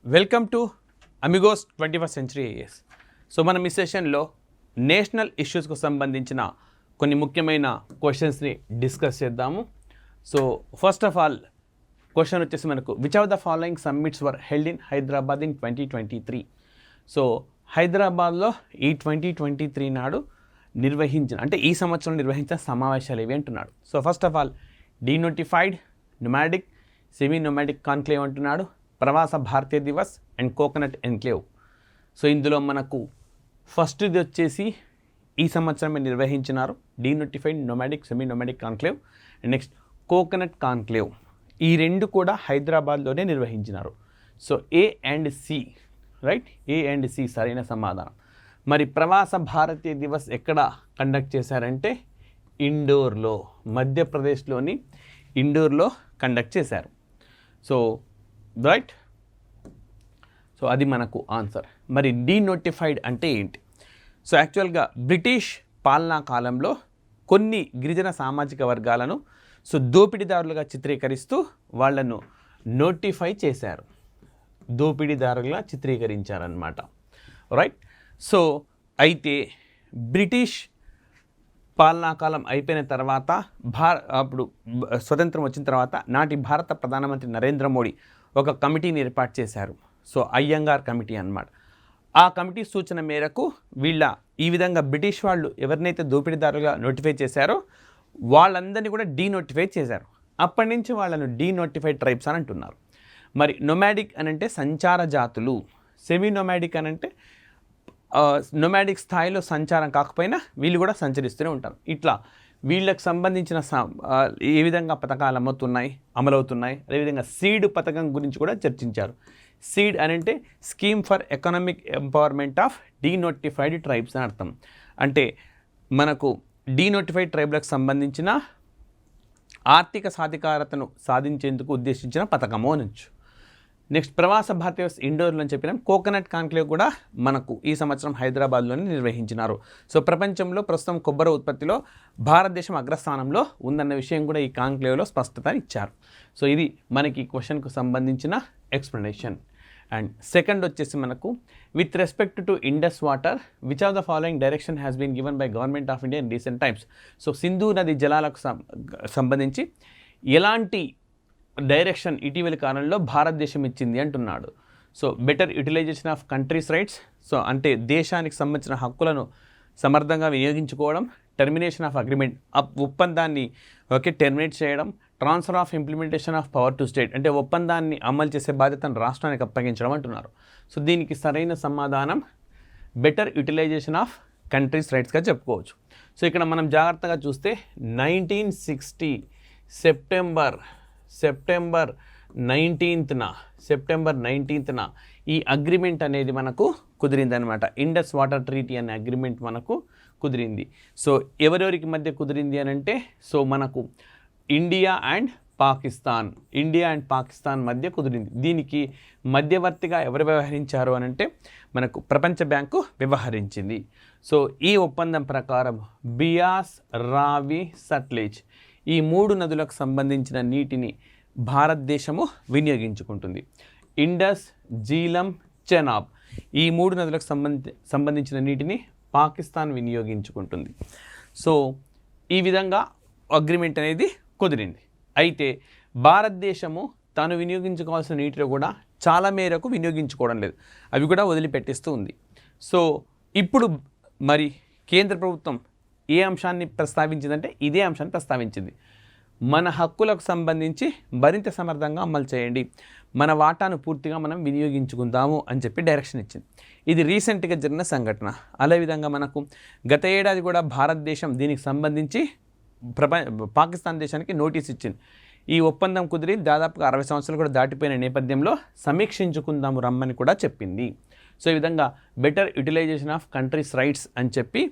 Welcome to Amigos 21st century IAS. So మనం ఈ సెషన్లో నేషనల్ ఇష్యూస్కు సంబంధించిన కొన్ని ముఖ్యమైన క్వశ్చన్స్ని డిస్కస్ చేద్దాము. So first of all question వచ్చేసి మనకు which of the following summits were held in Hyderabad in 2023. So హైదరాబాద్లో ఈ 2023 నాడు నిర్వహించిన అంటే ఈ సంవత్సరం నిర్వహించిన సమావేశాలు ఏవి అంటున్నాడు. So first of all denotified, nomadic, semi nomadic conclave అంటున్నాడు, Pravasi Bharatiya Divas and coconut enclave. So ఇందులో మనకు ఫస్ట్ది వచ్చేసి ఈ సంవత్సరమే నిర్వహించినారు denotified, nomadic, semi nomadic conclave and next coconut conclave. ఈ రెండు కూడా హైదరాబాద్లోనే నిర్వహించినారు. So A and C, right, A and C సరైన సమాధానం. మరి ప్రవాస భారతీయ దివస్ ఎక్కడ కండక్ట్ చేశారంటే ఇండోర్లో, మధ్యప్రదేశ్లోని ఇండోర్లో కండక్ట్ చేశారు. సో రైట్, సో అది మనకు ఆన్సర్. మరి డీనోటిఫైడ్ అంటే ఏంటి? సో యాక్చువల్గా బ్రిటిష్ పాలనా కాలంలో కొన్ని గిరిజన సామాజిక వర్గాలను సో దోపిడీదారులుగా చిత్రీకరిస్తూ వాళ్ళను నోటిఫై చేశారు, దోపిడీదారులుగా చిత్రీకరించారన్నమాట, రైట్. సో అయితే బ్రిటిష్ పాలనాకాలం అయిపోయిన తర్వాత అప్పుడు స్వతంత్రం వచ్చిన తర్వాత నాటి భారత ప్రధానమంత్రి నరేంద్ర మోడీ ఒక కమిటీని ఏర్పాటు చేశారు. సో అయ్యంగార్ కమిటీ అన్నమాట. ఆ కమిటీ సూచన మేరకు ఈ విధంగా బ్రిటిష్ వాళ్ళు ఎవరినైతే దోపిడీదారులుగా నోటిఫై చేశారో వాళ్ళందరినీ కూడా డీనోటిఫై చేశారు. అప్పటి నుంచి వాళ్ళను డీనోటిఫైడ్ ట్రైబ్స్ అని అంటున్నారు. మరి నొమాడిక్ అని అంటే సంచార జాతులు, సెమీ నొమాడిక్ అని అంటే నొమాడిక్ స్థాయిలో సంచారం కాకపోయినా వీళ్ళు కూడా సంచరిస్తూనే ఉంటారు. ఇట్లా వీళ్ళకి సంబంధించిన ఏ విధంగా పథకాలు అమలవుతున్నాయి, అదేవిధంగా సీడ్ పథకం గురించి కూడా చర్చించారు. సీడ్ అని అంటే scheme for economic empowerment of denotified tribes అని అర్థం. అంటే మనకు డీనోటిఫైడ్ ట్రైబ్లకు సంబంధించిన ఆర్థిక సాధికారతను సాధించేందుకు ఉద్దేశించిన పథకము అనొచ్చు. నెక్స్ట్ ప్రవాస భారతీయ ఇండోర్లో అని చెప్పినాం. కోకోనట్ కాన్క్లేవ్ కూడా మనకు ఈ సంవత్సరం హైదరాబాద్లోనే నిర్వహించినారు. సో ప్రపంచంలో ప్రస్తుతం కొబ్బరి ఉత్పత్తిలో భారతదేశం అగ్రస్థానంలో ఉందన్న విషయం కూడా ఈ కాన్క్లేవ్లో స్పష్టత ఇచ్చారు. సో ఇది మనకి క్వశ్చన్కు సంబంధించిన ఎక్స్ప్లెనేషన్. అండ్ సెకండ్ వచ్చేసి మనకు with respect to Indus water which of the following direction has been given by government of India in recent times. So సింధు నది జలాలకు సంబంధించి ఎలాంటి డైరెక్షన్ ఇటీవలి కాలంలో భారతదేశం ఇచ్చింది అంటున్నాడు. So better utilization of countries rights, so అంటే దేశానికి సంబంధించిన హక్కులను సమర్థంగా వినియోగించుకోవడం, టెర్మినేషన్ ఆఫ్ అగ్రిమెంట్, ఒప్పందాన్ని టెర్మినేట్ చేయడం, transfer of implementation of power to state అంటే ఒప్పందాన్ని అమలు చేసే బాధ్యతను రాష్ట్రానికి అప్పగించడం అంటున్నారు. సో దీనికి సరైన సమాధానం బెటర్ యూటిలైజేషన్ ఆఫ్ కంట్రీస్ రైట్స్గా చెప్పుకోవచ్చు. సో ఇక్కడ మనం జాగ్రత్తగా చూస్తే 1960 సెప్టెంబర్ 19న ఈ అగ్రిమెంట్ అనేది మనకు కుదిరింది అనమాట. ఇండస్ వాటర్ ట్రీటీ అనే అగ్రిమెంట్ మనకు కుదిరింది. సో ఎవరెవరికి మధ్య కుదిరింది అని అంటే సో మనకు ఇండియా అండ్ పాకిస్తాన్ మధ్య కుదిరింది. దీనికి మధ్యవర్తిగా ఎవరు వ్యవహరించారు అని అంటే మనకు ప్రపంచ బ్యాంకు వ్యవహరించింది. సో ఈ ఒప్పందం ప్రకారం బియాస్, రావి, సట్లెజ్ ఈ 3 నదులకు సంబంధించిన నీటిని భారతదేశము వినియోగించుకుంటుంది. ఇండస్, జీలం, చెనాబ్ ఈ 3 నదులకు సంబంధించిన నీటిని పాకిస్తాన్ వినియోగించుకుంటుంది. సో ఈ విధంగా అగ్రిమెంట్ అనేది కుదిరింది. అయితే భారతదేశము తాను వినియోగించుకోవాల్సిన నీటిలో కూడా చాలా మేరకు వినియోగించుకోవడం లేదు, అవి కూడా వదిలిపెట్టేస్తూ ఉంది. సో ఇప్పుడు మరి కేంద్ర ప్రభుత్వం ఏ అంశాన్ని ప్రస్తావించిందంటే ఇదే అంశాన్ని ప్రస్తావించింది. మన హక్కులకు సంబంధించి మరింత సమర్థంగా అమలు చేయండి, మన వాటాను పూర్తిగా మనం వినియోగించుకుందాము అని చెప్పి డైరెక్షన్ ఇచ్చింది. ఇది రీసెంట్గా జరిగిన సంఘటన. అదేవిధంగా మనకు గత ఏడాది కూడా భారతదేశం దీనికి సంబంధించి పాకిస్తాన్ దేశానికి నోటీస్ ఇచ్చింది. ఈ ఒప్పందం కుదిరి దాదాపుగా 60 సంవత్సరాలు కూడా దాటిపోయిన నేపథ్యంలో సమీక్షించుకుందాము రమ్మని కూడా చెప్పింది. సో ఈ విధంగా better utilization of countries rights అని చెప్పి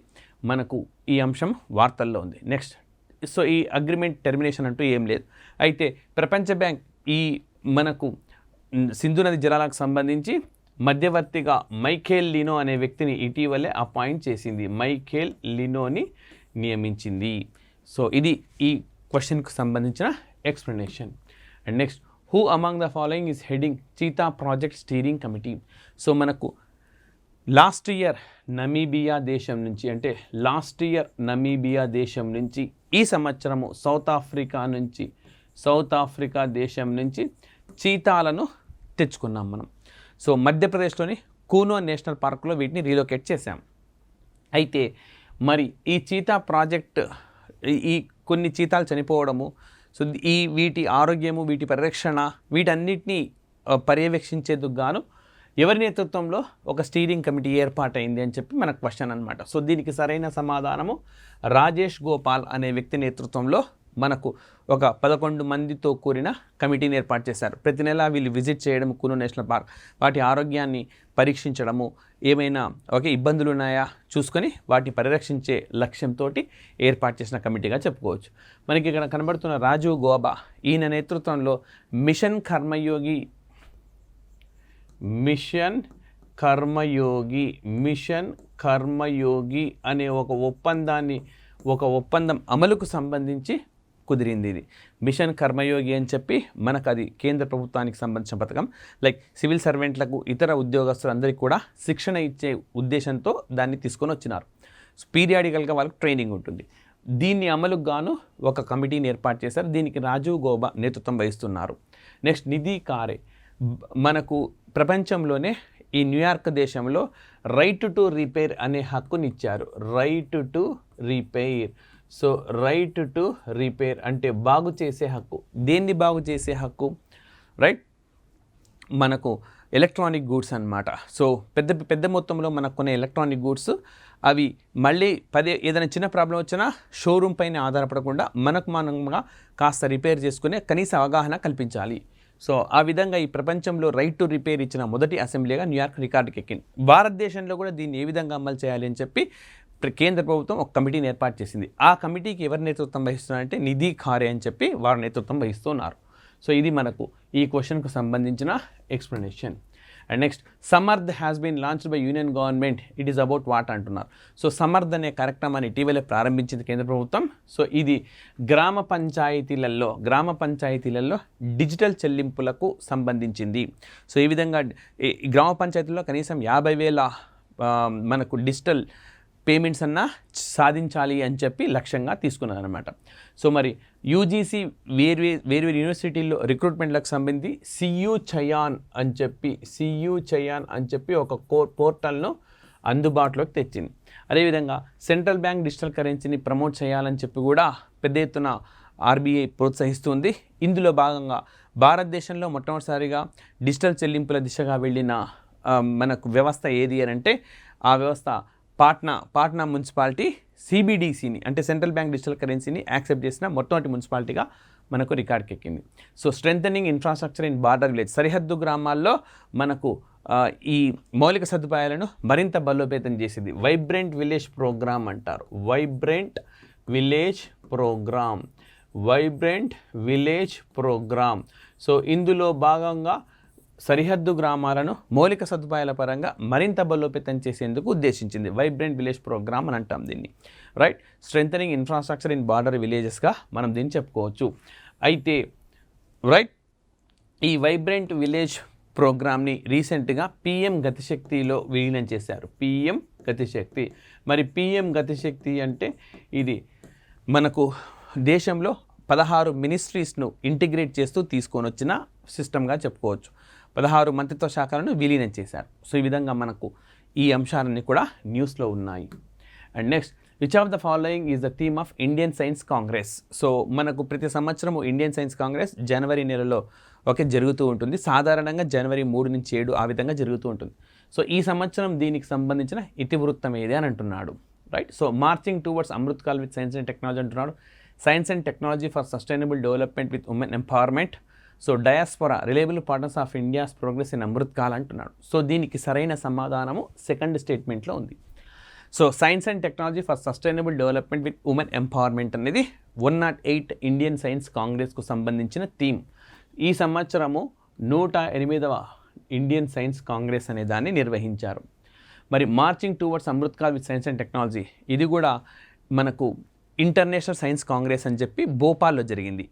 మనకు ఈ అంశం వార్తల్లో ఉంది. నెక్స్ట్, సో ఈ అగ్రిమెంట్ టెర్మినేషన్ అంటూ ఏం లేదు. అయితే ప్రపంచ బ్యాంక్ ఈ మనకు సింధు నది జలాలకు సంబంధించి మధ్యవర్తిగా మైఖేల్ లినో అనే వ్యక్తిని ఇటీవలే అపాయింట్ చేసింది, మైఖేల్ లినోని నియమించింది. సో ఇది ఈ క్వశ్చన్కు సంబంధించిన explanation. And next who among the following is heading cheetah project steering committee. So మనకు లాస్ట్ ఇయర్ నమీబియా దేశం నుంచి ఈ సంవత్సరము సౌత్ ఆఫ్రికా దేశం నుంచి చీతాలను తెచ్చుకున్నాం మనం. సో మధ్యప్రదేశ్లోని కూనో నేషనల్ పార్క్లో వీటిని రీలొకేట్ చేశాం. అయితే మరి ఈ చీతా ప్రాజెక్ట్ ఈ కొన్ని చీతాలు చనిపోవడము, సో వీటి ఆరోగ్యము, వీటి పరిరక్షణ, వీటన్నిటినీ పర్యవేక్షించేందుకు గాను ఎవరి నేతృత్వంలో ఒక స్టీరింగ్ కమిటీ ఏర్పాటైంది అని చెప్పి మన క్వశ్చన్ అనమాట. సో దీనికి సరైన సమాధానము రాజేష్ గోపాల్ అనే వ్యక్తి నేతృత్వంలో మనకు ఒక 11 మందితో కూడిన కమిటీని ఏర్పాటు చేశారు. ప్రతి నెల వీళ్ళు విజిట్ చేయడం కూనో నేషనల్ పార్క్, వాటి ఆరోగ్యాన్ని పరీక్షించడము, ఏమైనా ఇబ్బందులు ఉన్నాయా చూసుకొని వాటిని పరిరక్షించే లక్ష్యంతో ఏర్పాటు చేసిన కమిటీగా చెప్పుకోవచ్చు. మనకి ఇక్కడ కనబడుతున్న రాజీవ్ గోబా, ఈయన నేతృత్వంలో మిషన్ కర్మయోగి అనే ఒక ఒప్పందం అమలుకు సంబంధించి కుదిరింది. ఇది మిషన్ కర్మయోగి అని చెప్పి మనకు అది కేంద్ర ప్రభుత్వానికి సంబంధించిన పథకం. లైక్ సివిల్ సర్వెంట్లకు, ఇతర ఉద్యోగస్తులందరికీ కూడా శిక్షణ ఇచ్చే ఉద్దేశంతో దాన్ని తీసుకొని వచ్చినారు. పీరియాడికల్గా వాళ్ళకి ట్రైనింగ్ ఉంటుంది. దీన్ని అమలుకు గాను ఒక కమిటీని ఏర్పాటు చేశారు. దీనికి రాజీవ్ గోబా నేతృత్వం వహిస్తున్నారు. నెక్స్ట్ నిధి కారే, మనకు ప్రపంచంలోనే ఈ న్యూయార్క్ దేశంలో రైట్ టు రిపేర్ అనే హక్కునిచ్చారు. Right to repair. So right to repair అంటే బాగు చేసే హక్కు. దేన్ని బాగు చేసే హక్కు? రైట్, మనకు ఎలక్ట్రానిక్ గూడ్స్ అన్నమాట. సో పెద్ద మొత్తంలో మనకు కొన్ని ఎలక్ట్రానిక్ గూడ్స్ అవి మళ్ళీ ఏదైనా చిన్న ప్రాబ్లం వచ్చినా షోరూమ్ పైన ఆధారపడకుండా మనగా కాస్త రిపేర్ చేసుకునే కనీస అవగాహన కల్పించాలి. సో ఆ విధంగా ఈ ప్రపంచంలో రైట్ టు రిపేర్ ఇచ్చిన మొదటి అసెంబ్లీగా న్యూయార్క్ రికార్డుకి ఎక్కింది. భారతదేశంలో కూడా దీన్ని ఏ విధంగా అమలు చేయాలి అని చెప్పి కేంద్ర ప్రభుత్వం ఒక కమిటీని ఏర్పాటు చేసింది. ఆ కమిటీకి ఎవరు నేతృత్వం వహిస్తున్నారంటే నిధి ఖారే అని చెప్పి వారు నేతృత్వం వహిస్తున్నారు. సో ఇది మనకు ఈ క్వశ్చన్కు సంబంధించిన explanation. And next, Samarth has been launched by union government, it is about what అంటున్నారు. సో సమర్థ్ అనే కార్యక్రమాన్ని ఇటీవలే ప్రారంభించింది కేంద్ర ప్రభుత్వం. సో ఇది గ్రామ పంచాయతీలలో డిజిటల్ చెల్లింపులకు సంబంధించింది. సో ఈ విధంగా గ్రామ పంచాయతీల్లో కనీసం 50,000 మనకు డిజిటల్ పేమెంట్స్ అన్నా సాధించాలి అని చెప్పి లక్ష్యంగా తీసుకున్నారనమాట. సో మరి యూజీసీ వేరు యూనివర్సిటీల్లో రిక్రూట్మెంట్లకు సంబంధించి సియు చయాన్ అని చెప్పి ఒక పోర్టల్ను అందుబాటులోకి తెచ్చింది. అదేవిధంగా సెంట్రల్ బ్యాంక్ డిజిటల్ కరెన్సీని ప్రమోట్ చేయాలని చెప్పి కూడా పెద్ద ఎత్తున ఆర్బీఐ ప్రోత్సహిస్తుంది. ఇందులో భాగంగా భారతదేశంలో మొట్టమొదటిసారిగా డిజిటల్ చెల్లింపుల దిశగా వెళ్ళిన మనకు వ్యవస్థ ఏది అని అంటే ఆ వ్యవస్థ పాట్నా మున్సిపాలిటీ CBDCని అంటే సెంట్రల్ బ్యాంక్ డిజిటల్ కరెన్సీని యాక్సెప్ట్ చేసిన మొట్టమొదటి మున్సిపాలిటీగా మనకు రికార్డ్కి ఎక్కింది. So strengthening infrastructure in border village, సరిహద్దు గ్రామాల్లో మనకు ఈ మౌలిక సదుపాయాలను మరింత బలోపేతం చేసింది. వైబ్రెంట్ విలేజ్ ప్రోగ్రామ్ అంటారు. Vibrant village program. సో ఇందులో భాగంగా సరిహద్దు గ్రామాలను మౌలిక సదుపాయాల పరంగా మరింత బలోపేతం చేసేందుకు ఉద్దేశించింది. వైబ్రెంట్ విలేజ్ ప్రోగ్రామ్ అని అంటాం దీన్ని. Right, strengthening infrastructure in border విలేజెస్గా మనం దీన్ని చెప్పుకోవచ్చు. అయితే రైట్, ఈ వైబ్రెంట్ విలేజ్ ప్రోగ్రామ్ని రీసెంట్గా PM గతిశక్తిలో విలీనం చేశారు. PM గతిశక్తి. మరి PM గతిశక్తి అంటే ఇది మనకు దేశంలో 16 మినిస్ట్రీస్ను ఇంటిగ్రేట్ చేస్తూ తీసుకొని వచ్చిన సిస్టమ్గా చెప్పుకోవచ్చు. 16 మంత్రిత్వ శాఖలను విలీనం చేశారు. సో ఈ విధంగా మనకు ఈ అంశాలన్నీ కూడా న్యూస్లో ఉన్నాయి. And next, which of the following is the theme of Indian science Congress. So మనకు ప్రతి సంవత్సరము ఇండియన్ సైన్స్ కాంగ్రెస్ జనవరి నెలలో జరుగుతూ ఉంటుంది. సాధారణంగా జనవరి 3 నుంచి 7 ఆ విధంగా జరుగుతూ ఉంటుంది. సో ఈ సంవత్సరం దీనికి సంబంధించిన ఇతివృత్తం ఏది అని అంటున్నాడు. Right, so marching towards Amrit Kaal with science and technology అంటున్నాడు. Science and technology for sustainable development with women empowerment. So diaspora reliable partners of India's progress in Amrit Kaal అంటున్నాడు. సో దీనికి సరైన సమాధానము సెకండ్ స్టేట్మెంట్లో ఉంది. So science and technology for sustainable development with women empowerment అనేది 108 Indian science కాంగ్రెస్కు సంబంధించిన theme. ఈ సంవత్సరము 108వ ఇండియన్ సైన్స్ కాంగ్రెస్ అనే దాన్ని నిర్వహించారు. మరి marching towards Amrit Kaal with science and technology ఇది కూడా మనకు ఇంటర్నేషనల్ సైన్స్ కాంగ్రెస్ అని చెప్పి భోపాల్లో జరిగింది.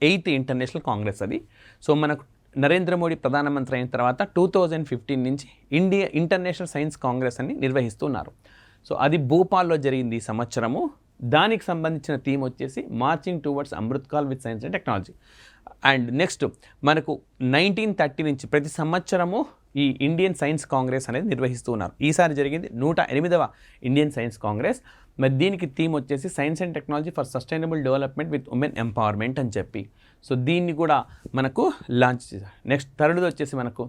ఎయిత్ ఇంటర్నేషనల్ కాంగ్రెస్ అది. సో మనకు నరేంద్ర మోడీ ప్రధానమంత్రి అయిన తర్వాత 2015 నుంచి ఇంటర్నేషనల్ సైన్స్ కాంగ్రెస్ అని నిర్వహిస్తున్నారు. సో అది భోపాల్లో జరిగింది ఈ సంవత్సరము. దానికి సంబంధించిన థీమ్ వచ్చేసి marching towards Amritkaal with science and technology. And next మనకు 1930 నుంచి ప్రతి సంవత్సరము ఈ ఇండియన్ సైన్స్ కాంగ్రెస్ అనేది నిర్వహిస్తూ ఉన్నారు. ఈసారి జరిగింది 108వ ఇండియన్ సైన్స్ కాంగ్రెస్. మరి దీనికి థీమ్ వచ్చేసి science and technology for sustainable development with women empowerment అని చెప్పి. సో దీన్ని కూడా మనకు లాంచ్ చేశారు. నెక్స్ట్ థర్డ్ది వచ్చేసి మనకు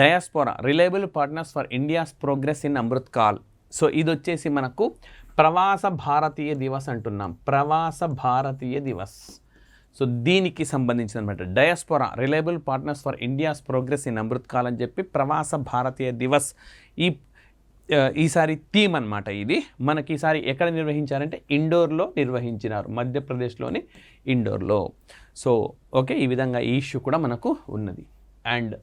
diaspora reliable partners for India's progress in Amritkaal. So ఇది వచ్చేసి మనకు ప్రవాస భారతీయ దివస్ అంటున్నాం, ప్రవాస భారతీయ దివస్. సో దీనికి సంబంధించిన అనమాట diaspora reliable partners for India's progress in Amritkaal అని చెప్పి ప్రవాస భారతీయ దివస్ ఈసారి థీమ్ అనమాట. ఇది మనకి ఈసారి ఎక్కడ నిర్వహించారంటే ఇండోర్లో నిర్వహించినారు, మధ్యప్రదేశ్లోని ఇండోర్లో. సో ఓకే, ఈ విధంగా ఈ ఇష్యూ కూడా మనకు ఉన్నది. అండ్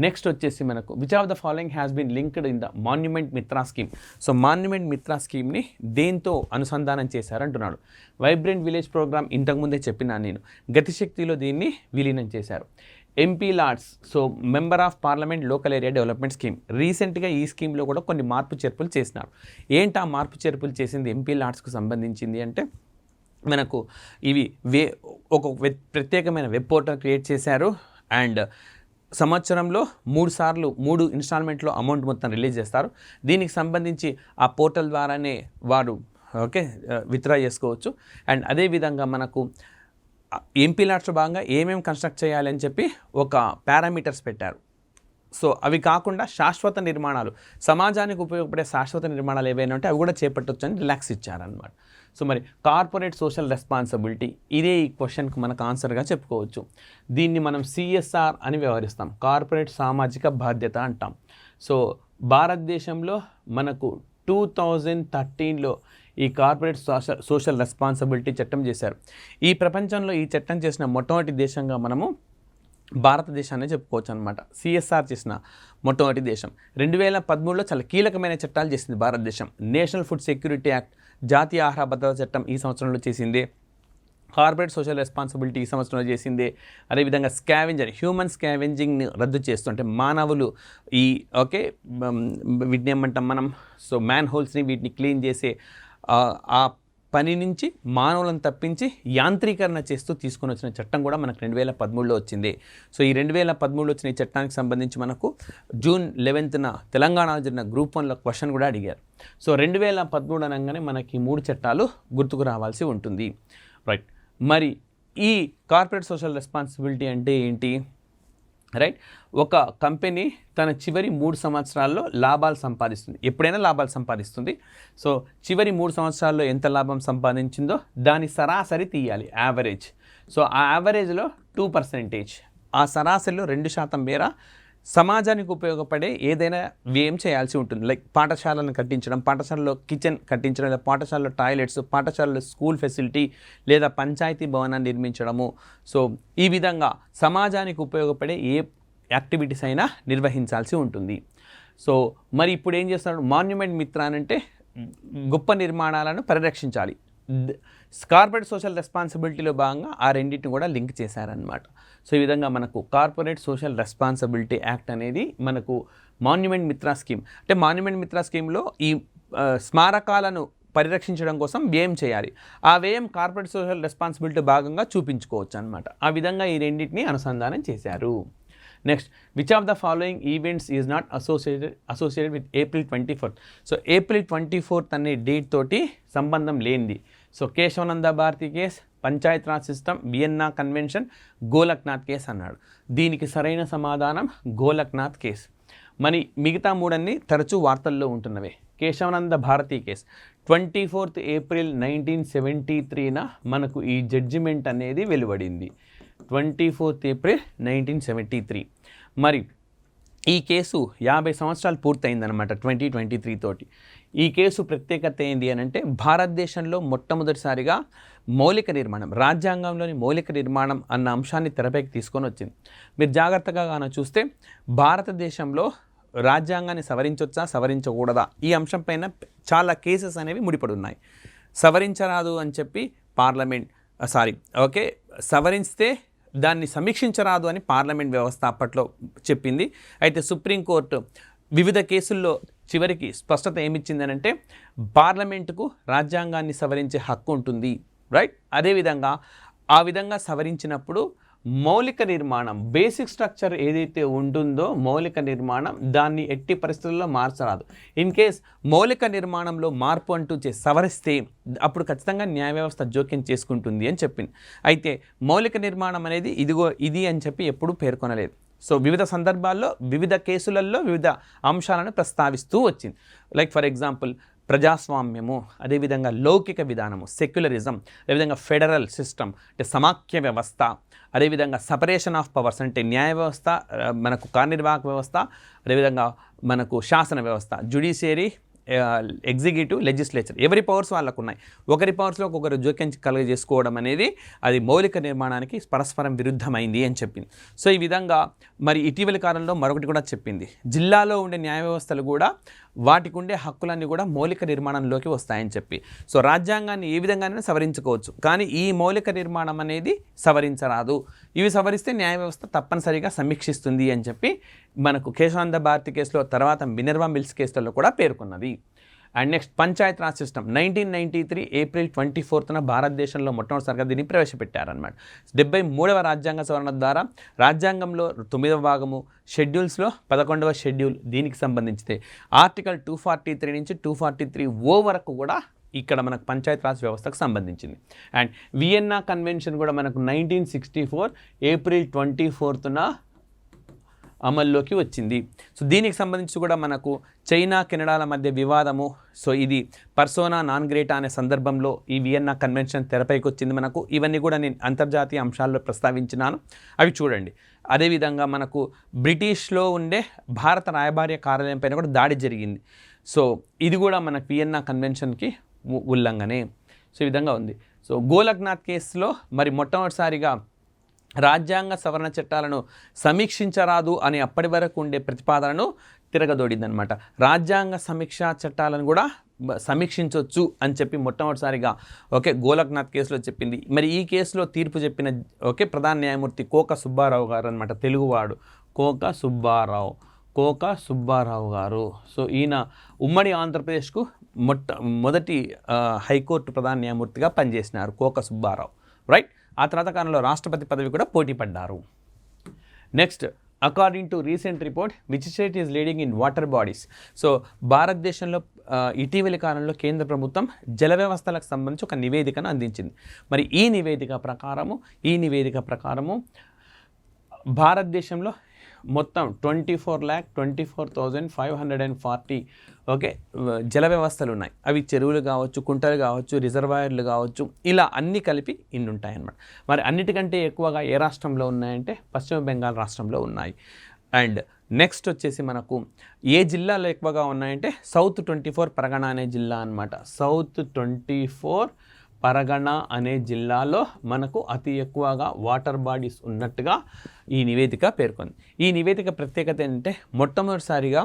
నెక్స్ట్ వచ్చేసి మనకు which of the following has been linked in the monument Mitra scheme. So monument Mitra స్కీమ్ని దేంతో అనుసంధానం చేశారంటున్నాడు. వైబ్రెంట్ విలేజ్ ప్రోగ్రామ్ ఇంతకుముందే చెప్పినాను నేను, గతిశక్తిలో దీన్ని విలీనం చేశారు. MP LADS, so member of parliament local area development scheme. రీసెంట్గా ఈ స్కీమ్లో కూడా కొన్ని మార్పు చేర్పులు చేసినారు. ఏంటి ఆ మార్పు చేర్పులు చేసింది ఎంపీ లాడ్స్కు సంబంధించింది అంటే మనకు ఇవి ఒక ప్రత్యేకమైన వెబ్ పోర్టల్ క్రియేట్ చేశారు. అండ్ సంవత్సరంలో 3 సార్లు 3 ఇన్స్టాల్మెంట్లో అమౌంట్ మొత్తం రిలీజ్ చేస్తారు. దీనికి సంబంధించి ఆ పోర్టల్ ద్వారానే వారు విత్డ్రా చేసుకోవచ్చు. అండ్ అదేవిధంగా మనకు ఎంపీ లాట్స్లో భాగంగా ఏమేమి కన్స్ట్రక్ట్ చేయాలని చెప్పి ఒక పారామీటర్స్ పెట్టారు. సో అవి కాకుండా శాశ్వత నిర్మాణాలు, సమాజానికి ఉపయోగపడే శాశ్వత నిర్మాణాలు ఏవైనా ఉంటే అవి కూడా చేపట్టవచ్చు అని రిలాక్స్ ఇచ్చారనమాట. సో మరి కార్పొరేట్ సోషల్ రెస్పాన్సిబిలిటీ, ఇదే ఈ క్వశ్చన్కి మనకు ఆన్సర్గా చెప్పుకోవచ్చు. దీన్ని మనం సిఎస్ఆర్ అని వ్యవహరిస్తాం, కార్పొరేట్ సామాజిక బాధ్యత అంటాం. సో భారతదేశంలో మనకు 2013లో ఈ కార్పొరేట్ సోషల్ రెస్పాన్సిబిలిటీ చట్టం చేశారు. ఈ ప్రపంచంలో ఈ చట్టం చేసిన మొట్టమొదటి దేశంగా మనము భారతదేశాన్ని చెప్పుకోవచ్చు అనమాట. సిఎస్ఆర్ చేసిన మొట్టమొదటి దేశం. 2013లో చాలా కీలకమైన చట్టాలు చేసింది భారతదేశం. నేషనల్ ఫుడ్ సెక్యూరిటీ యాక్ట్, జాతీయ ఆహార భద్రత చట్టం ఈ సంవత్సరంలో చేసింది. కార్పొరేట్ సోషల్ రెస్పాన్సిబిలిటీ ఈ సంవత్సరంలో చేసింది. అదేవిధంగా హ్యూమన్ స్కావెంజింగ్ని రద్దు చేస్తూ, అంటే మానవులు ఈ వీటిని ఏమంటాం మనం, సో మ్యాన్ హోల్స్ని వీటిని క్లీన్ చేసే ఆ పని నుంచి మానవులను తప్పించి యాంత్రీకరణ చేస్తూ తీసుకొని వచ్చిన చట్టం కూడా మనకు 2013లో వచ్చింది. సో ఈ 2013లో వచ్చిన ఈ చట్టానికి సంబంధించి మనకు జూన్ 11న తెలంగాణలో జరిగిన గ్రూప్ 1లో క్వశ్చన్ కూడా అడిగారు. సో 2013 అనగానే మనకి 3 చట్టాలు గుర్తుకు రావాల్సి ఉంటుంది. రైట్, మరి ఈ కార్పొరేట్ సోషల్ రెస్పాన్సిబిలిటీ అంటే ఏంటి? రైట్, ఒక కంపెనీ తన చివరి 3 సంవత్సరాల్లో లాభాలు సంపాదిస్తుంది, ఎప్పుడైనా లాభాలు సంపాదిస్తుంది. సో చివరి 3 సంవత్సరాల్లో ఎంత లాభం సంపాదించిందో దాని సరాసరి తీయాలి, యావరేజ్. సో ఆ యావరేజ్లో 2%, ఆ సరాసరిలో 2% మేర సమాజానికి ఉపయోగపడే ఏదైనా వ్యయం చేయాల్సి ఉంటుంది. లైక్ పాఠశాలను కట్టించడం, పాఠశాలలో కిచెన్ కట్టించడం, లేదా పాఠశాలలో టాయిలెట్స్, పాఠశాలలో స్కూల్ ఫెసిలిటీ, లేదా పంచాయతీ భవనాన్ని నిర్మించడము. సో ఈ విధంగా సమాజానికి ఉపయోగపడే ఏ యాక్టివిటీస్ అయినా నిర్వహించాల్సి ఉంటుంది. సో మరి ఇప్పుడు ఏం చేస్తున్నాడు మాన్యుమెంట్ మిత్ర అంటే గొప్ప నిర్మాణాలను పరిరక్షించాలి. కార్పొరేట్ సోషల్ రెస్పాన్సిబిలిటీలో భాగంగా ఆ రెండింటిని కూడా లింక్ చేశారనమాట. సో ఈ విధంగా మనకు కార్పొరేట్ సోషల్ రెస్పాన్సిబిలిటీ యాక్ట్ అనేది మనకు మాన్యుమెంట్ మిత్రా స్కీమ్. అంటే మాన్యుమెంట్ మిత్రా స్కీమ్లో ఈ స్మారకాలను పరిరక్షించడం కోసం వ్యయం చేయాలి. ఆ వ్యయం కార్పొరేట్ సోషల్ రెస్పాన్సిబిలిటీ భాగంగా చూపించుకోవచ్చు అనమాట. ఆ విధంగా ఈ రెండింటిని అనుసంధానం చేశారు. Next, which of the following events is not associated with April 24th. So April 24th అనే డేట్ తోటి సంబంధం లేనిది. So Kesavananda Bharati case, panchayat raj system, Vienna convention, Golaknath case అన్నాడు. దీనికి సరైన సమాధానం గోలక్నాథ్ కేస్. మరి మిగతా 3 తరచూ వార్తల్లో ఉంటున్నవే. Kesavananda Bharati case 24th April 1973న మనకు ఈ జడ్జిమెంట్ అనేది వెలువడింది. 24th April 1973. మరి ఈ కేసు 50 సంవత్సరాలు పూర్తయిందనమాట 2023 తోటి. ఈ కేసు ప్రత్యేకత ఏంటి అని అంటే భారతదేశంలో మొట్టమొదటిసారిగా మౌలిక నిర్మాణం, రాజ్యాంగంలోని మౌలిక నిర్మాణం అన్న అంశాన్ని తెరపైకి తీసుకొని వచ్చింది. మీరు జాగ్రత్తగా గాన చూస్తే భారతదేశంలో రాజ్యాంగాన్ని సవరించవచ్చా సవరించకూడదా ఈ అంశం పైన చాలా కేసెస్ అనేవి ముడిపడి ఉన్నాయి. సవరించరాదు అని చెప్పి పార్లమెంట్ ఓకే సవరిస్తే దాన్ని సమీక్షించరాదు అని పార్లమెంట్ వ్యవస్థ అప్పట్లో చెప్పింది. అయితే సుప్రీంకోర్టు వివిధ కేసుల్లో చివరికి స్పష్టత ఏమిచ్చిందనంటే పార్లమెంటుకు రాజ్యాంగాన్ని సవరించే హక్కు ఉంటుంది, రైట్. అదేవిధంగా ఆ విధంగా సవరించినప్పుడు మౌలిక నిర్మాణం, బేసిక్ స్ట్రక్చర్ ఏదైతే ఉంటుందో మౌలిక నిర్మాణం, దాన్ని ఎట్టి పరిస్థితుల్లో మార్చరాదు. ఇన్ కేస్ మౌలిక నిర్మాణంలో మార్పు అంటూ సవరిస్తే అప్పుడు ఖచ్చితంగా న్యాయ వ్యవస్థ జోక్యం చేసుకుంటుంది అని చెప్పింది. అయితే మౌలిక నిర్మాణం అనేది ఇది అని చెప్పి ఎప్పుడూ పేర్కొనలేదు. సో వివిధ సందర్భాల్లో వివిధ కేసులలో వివిధ అంశాలను ప్రస్తావిస్తూ వచ్చింది. లైక్ ఫర్ ఎగ్జాంపుల్ ప్రజాస్వామ్యము, అదేవిధంగా లౌకిక విధానము, సెక్యులరిజం, అదేవిధంగా ఫెడరల్ సిస్టమ్ అంటే సమాఖ్య వ్యవస్థ, అదేవిధంగా సపరేషన్ ఆఫ్ పవర్స్ అంటే న్యాయ వ్యవస్థ, మనకు కార్యనిర్వాహక వ్యవస్థ, అదేవిధంగా మనకు శాసన వ్యవస్థ, జ్యుడిషియరీ, ఎగ్జిక్యూటివ్, లెజిస్లేచర్, ఎవరి పవర్స్ వాళ్ళకు ఉన్నాయి. ఒకరి పవర్స్లో ఒకరు జోక్యం కలుగజేసుకోవడం అనేది అది మౌలిక నిర్మాణానికి పరస్పరం విరుద్ధమైంది అని చెప్పింది. సో ఈ విధంగా మరి ఇటీవలి కాలంలో మరొకటి కూడా చెప్పింది, జిల్లాలో ఉండే న్యాయ వ్యవస్థలు కూడా వాటికి ఉండే హక్కులన్నీ కూడా మౌలిక నిర్మాణంలోకి వస్తాయని చెప్పి. సో రాజ్యాంగాన్ని ఏ విధంగానైనా సవరించుకోవచ్చు, కానీ ఈ మౌలిక నిర్మాణం అనేది సవరించరాదు. ఇవి సవరిస్తే న్యాయ వ్యవస్థ తప్పనిసరిగా సమీక్షిస్తుంది అని చెప్పి మనకు కేశవానంద భారతి కేసులో, తర్వాత మినర్వా మిల్స్ కేసులలో కూడా పేర్కొన్నది. And next panchayat raj system 1993 April 24న భారతదేశంలో మొట్టమొదటిసారిగా దీన్ని ప్రవేశపెట్టారనమాట. 73వ రాజ్యాంగ సవరణ ద్వారా రాజ్యాంగంలో 9వ భాగము, షెడ్యూల్స్లో 11వ షెడ్యూల్ దీనికి సంబంధించితే ఆర్టికల్ 243 నుంచి 243O వరకు కూడా ఇక్కడ మనకు పంచాయత్ రాజ్ వ్యవస్థకు సంబంధించింది. అండ్ వియన్నా కన్వెన్షన్ కూడా మనకు 1964 ఏప్రిల్ 24న అమల్లోకి వచ్చింది. సో దీనికి సంబంధించి కూడా మనకు చైనా కెనడాల మధ్య వివాదము, సో ఇది పర్సోనా నాన్ గ్రేటా అనే సందర్భంలో ఈ వియన్నా కన్వెన్షన్ తెరపైకి వచ్చింది మనకు. ఇవన్నీ కూడా నేను అంతర్జాతీయ అంశాల్లో ప్రస్తావించినాను, అవి చూడండి. అదేవిధంగా మనకు బ్రిటిష్లో ఉండే భారత రాయబార్య కార్యాలయం పైన కూడా దాడి జరిగింది. సో ఇది కూడా మనకు వియన్నా కన్వెన్షన్కి ఉల్లంఘనే. సో ఈ విధంగా ఉంది. సో గోలక్నాథ్ కేసులో మరి మొట్టమొదటిసారిగా రాజ్యాంగ సవరణ చట్టాలను సమీక్షించరాదు అని అప్పటి వరకు ఉండే ప్రతిపాదనను తిరగదోడిందనమాట. రాజ్యాంగ సమీక్షా చట్టాలను కూడా సమీక్షించవచ్చు అని చెప్పి మొట్టమొదటిసారిగా గోలక్నాథ్ కేసులో చెప్పింది. మరి ఈ కేసులో తీర్పు చెప్పిన ప్రధాన న్యాయమూర్తి కోక సుబ్బారావు గారు అనమాట, తెలుగువాడు కోక సుబ్బారావు గారు. సో ఈయన ఉమ్మడి ఆంధ్రప్రదేశ్కు మొదటి హైకోర్టు ప్రధాన న్యాయమూర్తిగా పనిచేసినారు కోక సుబ్బారావు, రైట్. ఆ తర్వాత కాలంలో రాష్ట్రపతి పదవి కూడా పోటీ పడ్డారు. Next, according to recent report which state is leading in water bodies. So భారతదేశంలో ఇటీవలి కాలంలో కేంద్ర ప్రభుత్వం జల వ్యవస్థలకు సంబంధించి ఒక నివేదికను అందించింది. మరి ఈ నివేదిక ప్రకారము భారతదేశంలో మొత్తం 24,24,540 జల వ్యవస్థలు ఉన్నాయి. అవి చెరువులు కావచ్చు, కుంటలు కావచ్చు, రిజర్వాయర్లు కావచ్చు, ఇలా అన్నీ కలిపి ఇన్ని ఉంటాయన్నమాట. మరి అన్నిటికంటే ఎక్కువగా ఏ రాష్ట్రంలో ఉన్నాయంటే పశ్చిమ బెంగాల్ రాష్ట్రంలో ఉన్నాయి. అండ్ నెక్స్ట్ వచ్చేసి మనకు ఏ జిల్లాలో ఎక్కువగా ఉన్నాయంటే సౌత్ 24 పరగణ అనే జిల్లా అనమాట. సౌత్ 24 పరగణ అనే జిల్లాలో మనకు అతి ఎక్కువగా వాటర్ బాడీస్ ఉన్నట్టుగా ఈ నివేదిక పేర్కొంది. ఈ నివేదిక ప్రత్యేకత ఏంటంటే మొట్టమొదటిసారిగా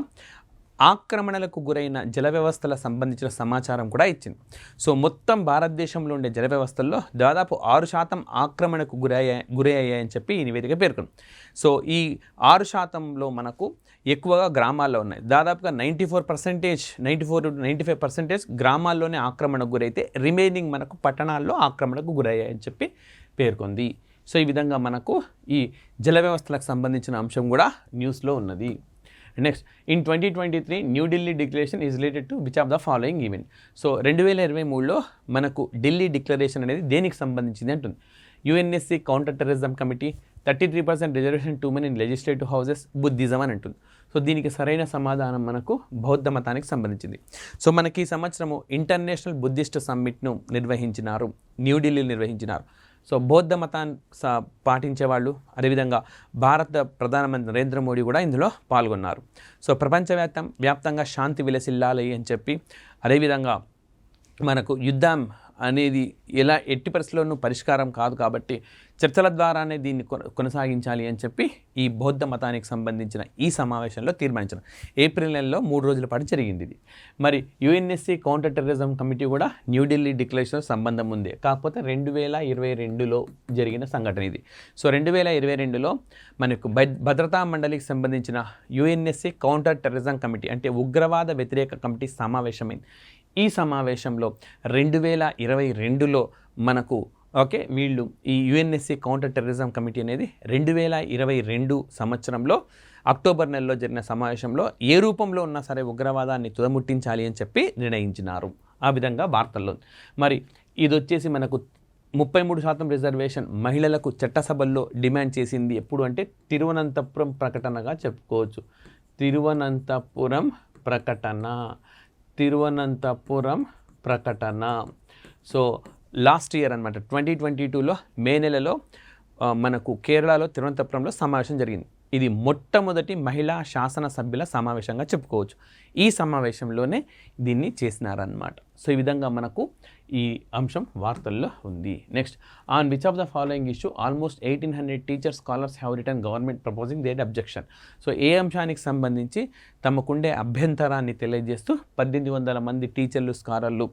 ఆక్రమణలకు గురైన జల వ్యవస్థల సంబంధించిన సమాచారం కూడా ఇచ్చింది. సో మొత్తం భారతదేశంలో ఉండే జల వ్యవస్థల్లో దాదాపు 6% ఆక్రమణకు గురి అయ్యాయని చెప్పి ఈ నివేదిక పేర్కొంది. సో ఈ 6%లో మనకు ఎక్కువగా గ్రామాల్లో ఉన్నాయి. దాదాపుగా 94% గ్రామాల్లోనే ఆక్రమణకు గురైతే రిమైనింగ్ మనకు పట్టణాల్లో ఆక్రమణకు గురయ్యాయని చెప్పి పేర్కొంది. సో ఈ విధంగా మనకు ఈ జల వ్యవస్థలకు సంబంధించిన అంశం కూడా న్యూస్లో ఉన్నది. Next, in 2023 New Delhi declaration is related to which of the following event. So 2023లో మనకు ఢిల్లీ డిక్లరేషన్ అనేది దేనికి సంబంధించింది అంటుంది. UNSC counter terrorism committee, 33% reservation to men in legislative houses, Buddhism అని అంటుంది. సో దీనికి సరైన సమాధానం మనకు బౌద్ధ మతానికి సంబంధించింది. సో మనకి ఈ సంవత్సరము ఇంటర్నేషనల్ బుద్ధిస్ట్ సమ్మిట్ను నిర్వహించినారు, న్యూఢిల్లీలో నిర్వహించినారు. సో బౌద్ధ మతాన్ని పాటించే వాళ్ళు, అదేవిధంగా భారత ప్రధానమంత్రి నరేంద్ర మోడీ కూడా ఇందులో పాల్గొన్నారు. సో ప్రపంచవ్యాప్తంగా శాంతి విలసిల్లాలి అని చెప్పి, అదేవిధంగా మనకు యుద్ధం అనేది ఎట్టి పరిస్థితుల్లోనూ పరిష్కారం కాదు కాబట్టి చర్చల ద్వారానే దీన్ని కొనసాగించాలి అని చెప్పి ఈ బౌద్ధ మతానికి సంబంధించిన ఈ సమావేశంలో తీర్మానించారు. ఏప్రిల్ నెలలో 3 రోజుల పాటు జరిగింది ఇది. మరి యుఎన్ఎస్సి కౌంటర్ టెర్రరిజం కమిటీ కూడా న్యూఢిల్లీ డిక్లరేషన్ సంబంధం ఉంది, కాకపోతే 2022లో జరిగిన సంఘటన ఇది. సో 2022లో మనకు భద్రతా మండలికి సంబంధించిన యుఎన్ఎస్సి కౌంటర్ టెర్రరిజం కమిటీ అంటే ఉగ్రవాద వ్యతిరేక కమిటీ సమావేశమైంది. ఈ సమావేశంలో 2022లో మనకు వీళ్ళు ఈ యుఎన్ఎస్సి కౌంటర్ టెర్రరిజం కమిటీ అనేది 2022 సంవత్సరంలో అక్టోబర్ నెలలో జరిగిన సమావేశంలో ఏ రూపంలో ఉన్నా సరే ఉగ్రవాదాన్ని తుదముట్టించాలి అని చెప్పి నిర్ణయించినారు. ఆ విధంగా వార్తల్లో మరి ఇది వచ్చేసి మనకు 33% రిజర్వేషన్ మహిళలకు చట్టసభల్లో డిమాండ్ చేసింది ఎప్పుడు అంటే తిరువనంతపురం ప్రకటనగా చెప్పుకోవచ్చు. తిరువనంతపురం ప్రకటన. సో లాస్ట్ ఇయర్ అనమాట 2022లో మే నెలలో మనకు కేరళలో తిరువనంతపురంలో సమావేశం జరిగింది. ఇది మొట్టమొదటి మహిళా శాసనసభ్యుల సమావేశంగా చెప్పుకోవచ్చు. ఈ సమావేశంలోనే దీన్ని చేసినారన్నమాట. సో ఈ విధంగా మనకు ఈ అంశం వార్తల్లో ఉంది. Next, on which of the following issue almost 1800 teachers scholars have return government proposing their objection. So ఏ అంశానికి సంబంధించి తమకుండే అభ్యంతరాన్ని తెలియజేస్తూ 1800 మంది టీచర్లు స్కాలర్లు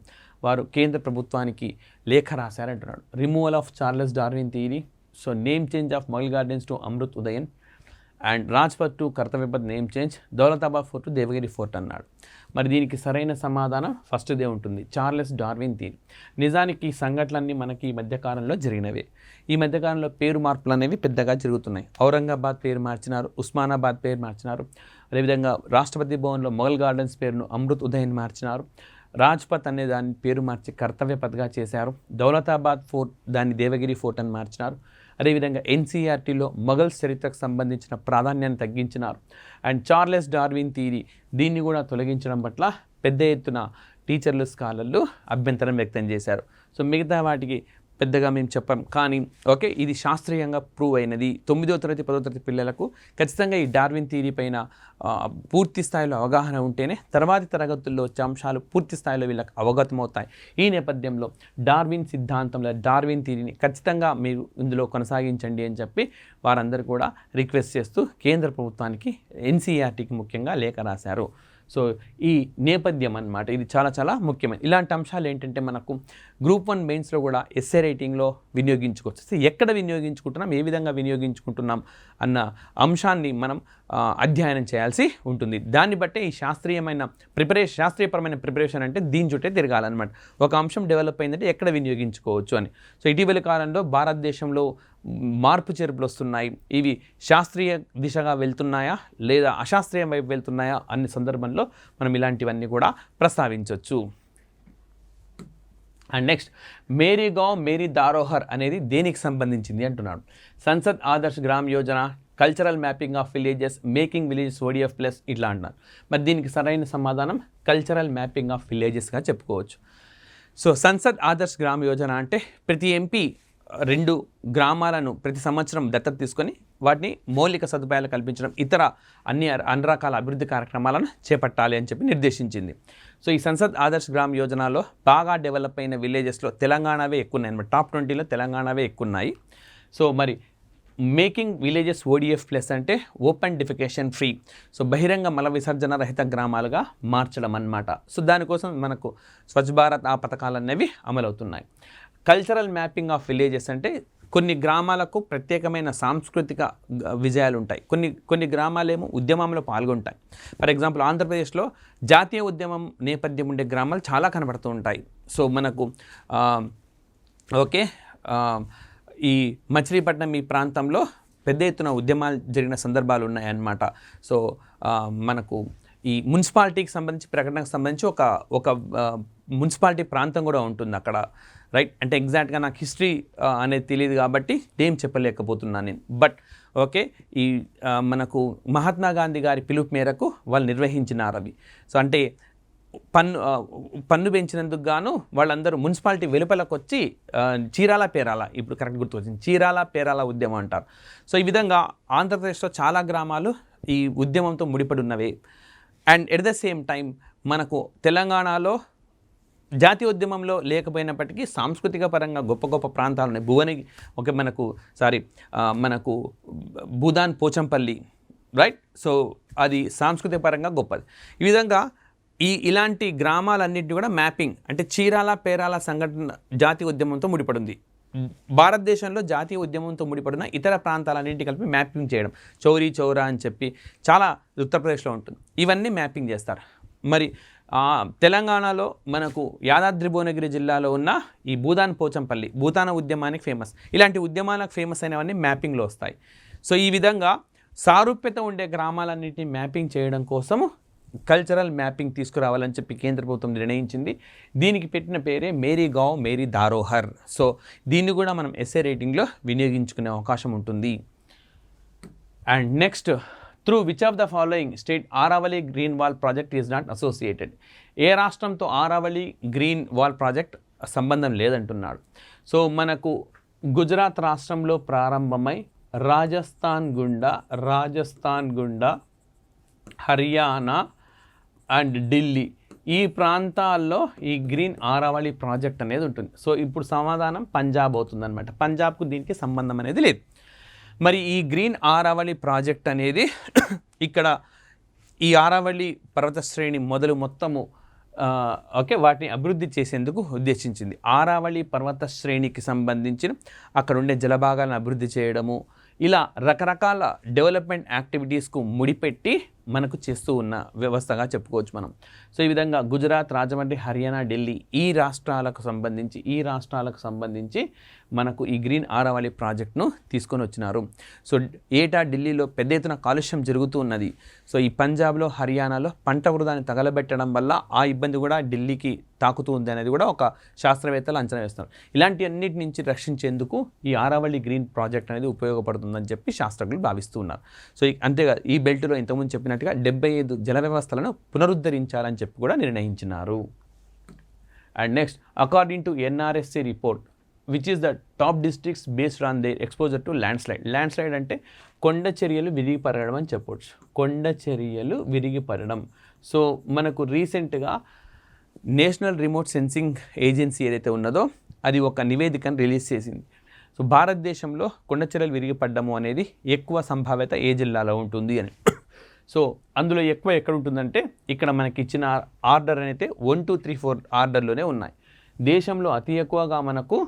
వారు కేంద్ర ప్రభుత్వానికి లేఖ రాశారంటున్నాడు. Removal of Charles Darwin theory, so name change of Mughal gardens to Amrit Udyan and Rajpath to Kartavyapath name change, Daulatabad fort to Devagiri fort అన్నాడు. మరి దీనికి సరైన సమాధానం ఫస్ట్దే ఉంటుంది, చార్లెస్ డార్విన్ థియరీ. నిజానికి ఈ సంఘటనలన్నీ మనకి ఈ మధ్యకాలంలో జరిగినవే. ఈ మధ్యకాలంలో పేరు మార్పులు అనేవి పెద్దగా జరుగుతున్నాయి. ఔరంగాబాద్ పేరు మార్చినారు, ఉస్మానాబాద్ పేరు మార్చినారు, అదేవిధంగా రాష్ట్రపతి భవన్లో మొఘల్ గార్డెన్స్ పేరును అమృత్ ఉదయన్ మార్చినారు, రాజ్పథ్ అనే దాని పేరు మార్చి కర్తవ్యపథ్గా చేశారు, దౌలతాబాద్ ఫోర్ట్ దాన్ని దేవగిరి ఫోర్ట్ అని మార్చినారు. అదేవిధంగా ఎన్సీఆర్టీలో మొఘల్స్ చరిత్రకు సంబంధించిన ప్రాధాన్యాన్ని తగ్గించినారు. అండ్ చార్లెస్ డార్విన్ థియరీ దీన్ని కూడా తొలగించడం పట్ల పెద్ద ఎత్తున టీచర్లు స్కాలర్లు అభ్యంతరం వ్యక్తం చేశారు. సో మిగతా వాటికి పెద్దగా మేము చెప్పాం, కానీ ఇది శాస్త్రీయంగా ప్రూవ్ అయినది. 9వ తరగతి 10వ తరగతి పిల్లలకు ఖచ్చితంగా ఈ డార్విన్ థియరీ పైన పూర్తి స్థాయిలో అవగాహన ఉంటేనే తర్వాతి తరగతుల్లో వచ్చే అంశాలు పూర్తి స్థాయిలో వీళ్ళకి అవగతమవుతాయి. ఈ నేపథ్యంలో డార్విన్ సిద్ధాంతంలో డార్విన్ థియరీని ఖచ్చితంగా మీరు ఇందులో కొనసాగించండి అని చెప్పి వారందరూ కూడా రిక్వెస్ట్ చేస్తూ కేంద్ర ప్రభుత్వానికి ఎన్సీఆర్టీకి ముఖ్యంగా లేఖ రాశారు. సో ఈ నేపథ్యం అన్నమాట, ఇది చాలా చాలా ముఖ్యమైన. ఇలాంటి అంశాలు ఏంటంటే మనకు గ్రూప్ 1 మెయిన్స్లో కూడా ఎస్ఏ రైటింగ్లో వినియోగించుకోవచ్చు. సో ఎక్కడ వినియోగించుకుంటున్నాం, ఏ విధంగా వినియోగించుకుంటున్నాం అన్న అంశాన్ని మనం అధ్యయనం చేయాల్సి ఉంటుంది. దాన్ని బట్టే ఈ శాస్త్రీయపరమైన ప్రిపరేషన్ అంటే దీని చుట్టే తిరగాలన్నమాట. ఒక అంశం డెవలప్ అయిందంటే ఎక్కడ వినియోగించుకోవచ్చు అని. సో ఇటీవలి కాలంలో భారతదేశంలో మార్పు చేర్పులు వస్తున్నాయి. ఇవి శాస్త్రీయ దిశగా వెళ్తున్నాయా లేదా అశాస్త్రీయం వైపు వెళ్తున్నాయా అనే సందర్భంలో మనం ఇలాంటివన్నీ కూడా ప్రస్తావించవచ్చు. అండ్ నెక్స్ట్, మేరీ దారోహర్ అనేది దేనికి సంబంధించింది అంటున్నాడు. Sansad Adarsh gram Yojana, cultural mapping of villages, making villages ODF plus ఇట్లా అంటున్నారు. మరి దీనికి సరైన సమాధానం కల్చరల్ మ్యాపింగ్ ఆఫ్ విలేజెస్గా చెప్పుకోవచ్చు. సో సంసద్ ఆదర్శ్ గ్రామ్ యోజన అంటే ప్రతి ఎంపీ 2 గ్రామాలను ప్రతి సంవత్సరం దత్తత తీసుకొని వాటిని మౌలిక సదుపాయాలు కల్పించడం, ఇతర అన్ని రకాల అభివృద్ధి కార్యక్రమాలను చేపట్టాలి అని చెప్పి నిర్దేశించింది. సో ఈ సంసద్ ఆదర్శ్ గ్రామ్ యోజనలో బాగా డెవలప్ అయిన విలేజెస్లో తెలంగాణవే ఎక్కువ ఉన్నాయి అన్నమాట. టాప్ 20లో తెలంగాణవే ఎక్కువ ఉన్నాయి. సో మరి మేకింగ్ విలేజెస్ ODF ప్లస్ అంటే ఓపెన్ డిఫికేషన్ ఫ్రీ, సో బహిరంగ మల విసర్జన రహిత గ్రామాలుగా మార్చడం అన్నమాట. సో దానికోసం మనకు స్వచ్ఛ భారత్ ఆ పథకాలు అనేవి అమలవుతున్నాయి. కల్చరల్ మ్యాపింగ్ ఆఫ్ విలేజెస్ అంటే కొన్ని గ్రామాలకు ప్రత్యేకమైన సాంస్కృతిక విజయాలు ఉంటాయి, కొన్ని గ్రామాలేమో ఉద్యమంలో పాల్గొంటాయి. ఫర్ ఎగ్జాంపుల్ ఆంధ్రప్రదేశ్లో జాతీయ ఉద్యమం నేపథ్యం ఉండే గ్రామాలు చాలా కనబడుతూ ఉంటాయి. సో మనకు ఈ మచిలీపట్నం ఈ ప్రాంతంలో పెద్ద ఎత్తున ఉద్యమాలు జరిగిన సందర్భాలు ఉన్నాయన్నమాట. సో మనకు ఈ మున్సిపాలిటీకి సంబంధించి ప్రకటనకు సంబంధించి ఒక మున్సిపాలిటీ ప్రాంతం కూడా ఉంటుంది అక్కడ, రైట్? అంటే ఎగ్జాక్ట్గా నాకు హిస్టరీ అనేది తెలియదు కాబట్టి ఏం చెప్పలేకపోతున్నాను నేను. బట్ ఈ మనకు మహాత్మా గాంధీ గారి పిలుపు మేరకు వాళ్ళు నిర్వహించినారు అవి. సో అంటే పన్ను పెంచినందుకు గాను వాళ్ళందరూ మున్సిపాలిటీ వెలుపలకు వచ్చి చీరాల పేరాల, ఇప్పుడు కరెక్ట్ గుర్తుకొచ్చింది, చీరాల పేరాల ఉద్యమం అంటారు. సో ఈ విధంగా ఆంధ్రప్రదేశ్లో చాలా గ్రామాలు ఈ ఉద్యమంతో ముడిపడి ఉన్నవి. And at the same time మనకు తెలంగాణలో జాతీయ ఉద్యమంలో లేకపోయినప్పటికీ సాంస్కృతిక పరంగా గొప్ప గొప్ప ప్రాంతాలు ఉన్నాయి. మనకు భూదాన్ పోచంపల్లి, రైట్. సో అది సాంస్కృతిక పరంగా గొప్పది. ఈ విధంగా ఇలాంటి గ్రామాలన్నింటినీ కూడా మ్యాపింగ్, అంటే చీరాల పేరాల సంఘటన జాతీయ ఉద్యమంతో ముడిపడింది. భారతదేశంలో జాతీయ ఉద్యమంతో ముడిపడిన ఇతర ప్రాంతాలన్నింటి కలిపి మ్యాపింగ్ చేయడం, చౌరీ చౌరా అని చెప్పి చాలా ఉత్తరప్రదేశ్లో ఉంటుంది. ఇవన్నీ మ్యాపింగ్ చేస్తారు. మరి తెలంగాణలో మనకు యాదాద్రి భువనగిరి జిల్లాలో ఉన్న ఈ భూదాన్ పోచంపల్లి భూతాన ఉద్యమానికి ఫేమస్. ఇలాంటి ఉద్యమాలకు ఫేమస్ అయినవన్నీ మ్యాపింగ్లో వస్తాయి. సో ఈ విధంగా సారూప్యత ఉండే గ్రామాలన్నింటినీ మ్యాపింగ్ చేయడం కోసము కల్చరల్ మ్యాపింగ్ తీసుకురావాలని చెప్పి కేంద్ర ప్రభుత్వం నిర్ణయించింది. దీనికి పెట్టిన పేరే మేరీ గావ్ మేరీ ధారోహర్. సో దీన్ని కూడా మనం ఎస్ఏ రేటింగ్లో వినియోగించుకునే అవకాశం ఉంటుంది. And next, through which of the following state Aravalli green wall project is not associated? ఏ రాష్ట్రంతో ఆరావళి గ్రీన్ వాల్ ప్రాజెక్ట్ సంబంధం లేదంటున్నాడు. సో మనకు గుజరాత్ రాష్ట్రంలో ప్రారంభమై రాజస్థాన్ గుండా హర్యానా అండ్ ఢిల్లీ ఈ ప్రాంతాల్లో ఈ గ్రీన్ ఆరావళి ప్రాజెక్ట్ అనేది ఉంటుంది. సో ఇప్పుడు సమాధానం పంజాబ్ అవుతుందన్నమాట. పంజాబ్కు దీనికి సంబంధం అనేది లేదు. మరి ఈ గ్రీన్ ఆరావళి ప్రాజెక్ట్ అనేది ఇక్కడ ఈ ఆరావళి పర్వత శ్రేణి మొత్తము వాటిని అభివృద్ధి చేసేందుకు ఉద్దేశించింది. ఆరావళి పర్వత శ్రేణికి సంబంధించిన అక్కడ ఉండే జలభాగాలను అభివృద్ధి చేయడము, ఇలా రకరకాల డెవలప్మెంట్ యాక్టివిటీస్కు ముడిపెట్టి మనకు చేస్తూ ఉన్న వ్యవస్థగా చెప్పుకోవచ్చు మనం. సో ఈ విధంగా గుజరాత్, రాజమండ్రి, హర్యానా, ఢిల్లీ ఈ రాష్ట్రాలకు సంబంధించి మనకు ఈ గ్రీన్ ఆరావళి ప్రాజెక్ట్ను తీసుకొని వచ్చినారు. సో ఏటా ఢిల్లీలో పెద్ద ఎత్తున కాలుష్యం జరుగుతూ ఉన్నది. సో ఈ పంజాబ్లో, హర్యానాలో పంట వృధాన్ని తగలబెట్టడం వల్ల ఆ ఇబ్బంది కూడా ఢిల్లీకి తాకుతూ ఉంది అనేది కూడా ఒక శాస్త్రవేత్తలు అంచనా వేస్తున్నారు. ఇలాంటి అన్నిటి నుంచి రక్షించేందుకు ఈ ఆరావళి గ్రీన్ ప్రాజెక్ట్ అనేది ఉపయోగపడుతుందని చెప్పి శాస్త్రజ్ఞులు భావిస్తూ ఉన్నారు. సో అంతేకాదు, ఈ బెల్ట్లో ఇంతకుముందు చెప్పినట్టుగా 75 జల వ్యవస్థలను పునరుద్ధరించాలని చెప్పి కూడా నిర్ణయించినారు. And next, according to NRSC report, which is the top districts based on their exposure to landslide అంటే కొండ చర్యలు విరిగిపడడం అని చెప్పవచ్చు. కొండ చర్యలు విరిగిపడడం. సో మనకు రీసెంట్గా నేషనల్ రిమోట్ సెన్సింగ్ ఏజెన్సీ ఏదైతే ఉన్నదో అది ఒక నివేదికను రిలీజ్ చేసింది. సో భారతదేశంలో కొండ చర్యలు విరిగిపడ్డము అనేది ఎక్కువ సంభావ్యత ఏ జిల్లాలో ఉంటుంది అని. సో అందులో ఎక్కువ ఎక్కడ ఉంటుందంటే ఇక్కడ మనకి ఇచ్చిన ఆర్డర్ అయితే 1, 2, 3, 4 ఆర్డర్లోనే ఉన్నాయి. దేశంలో అతి ఎక్కువగా మనకు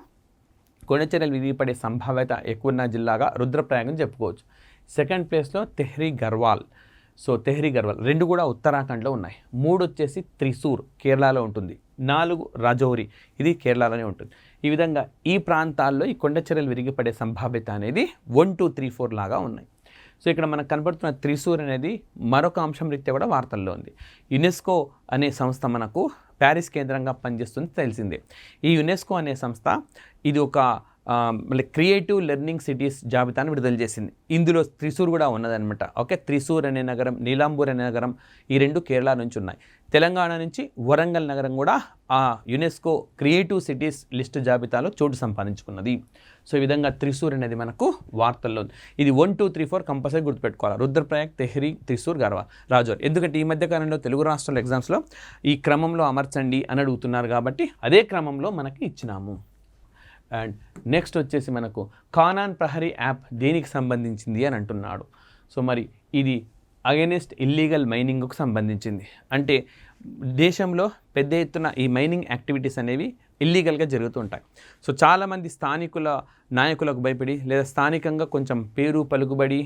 కొండచర్యలు విరిగిపడే సంభావ్యత ఎక్కువ ఉన్న జిల్లాగా రుద్రప్రయాగం చెప్పుకోవచ్చు. సెకండ్ ప్లేస్లో తెహ్రీ గర్వాల్. సో తెహ్రీ గర్వాల్ 2 కూడా ఉత్తరాఖండ్లో ఉన్నాయి. 3 వచ్చేసి త్రిశూర్ కేరళలో ఉంటుంది. 4 రాజౌరి, ఇది కేరళలోనే ఉంటుంది. ఈ విధంగా ఈ ప్రాంతాల్లో ఈ కొండచర్యలు విరిగిపడే సంభావ్యత అనేది 1, 2, 3, 4 లాగా ఉన్నాయి. సో ఇక్కడ మనకు కనబడుతున్న త్రిశూర్ అనేది మరొక అంశం రీత్యా కూడా వార్తల్లో ఉంది. యునెస్కో అనే సంస్థ మనకు ప్యారిస్ కేంద్రంగా పనిచేస్తుంది తెలిసిందే. ఈ యునెస్కో అనే సంస్థ ఇది ఒక క్రియేటివ్ లెర్నింగ్ సిటీస్ జాబితాను విడుదల చేసింది. ఇందులో త్రిశూర్ కూడా ఉన్నదనమాట. త్రిశూర్ అనే నగరం, నీలాంబూర్ అనే నగరం, ఈ 2 కేరళ నుంచి ఉన్నాయి. తెలంగాణ నుంచి వరంగల్ నగరం కూడా ఆ యునెస్కో క్రియేటివ్ సిటీస్ లిస్టు జాబితాలో చోటు సంపాదించుకున్నది. సో ఈ విధంగా త్రిశూర్ అనేది మనకు వార్తల్లో ఉంది. ఇది 1, 2, 3, 4 కంపల్సరీ గుర్తుపెట్టుకోవాలి. రుద్రప్రయాగ్, తెహ్రీ, త్రిశూర్, గర్వాల్, రాజౌరి. ఎందుకంటే ఈ మధ్యకాలంలో తెలుగు రాష్ట్రాల ఎగ్జామ్స్లో ఈ క్రమంలో అమర్చండి అని అడుగుతున్నారు కాబట్టి అదే క్రమంలో మనకి ఇచ్చినాము. అండ్ నెక్స్ట్ వచ్చేసి మనకు కానాన్ ప్రహరీ యాప్ దేనికి సంబంధించింది అని అంటున్నాడు. సో మరి ఇది అగెనిస్ట్ ఇల్లీగల్ మైనింగ్కు సంబంధించింది. అంటే దేశంలో పెద్ద ఎత్తున ఈ మైనింగ్ యాక్టివిటీస్ అనేవి ఇల్లీగల్గా జరుగుతుంటాయి. సో చాలామంది స్థానికుల నాయకులకు భయపడి లేదా స్థానికంగా కొంచెం పేరు పలుకుబడి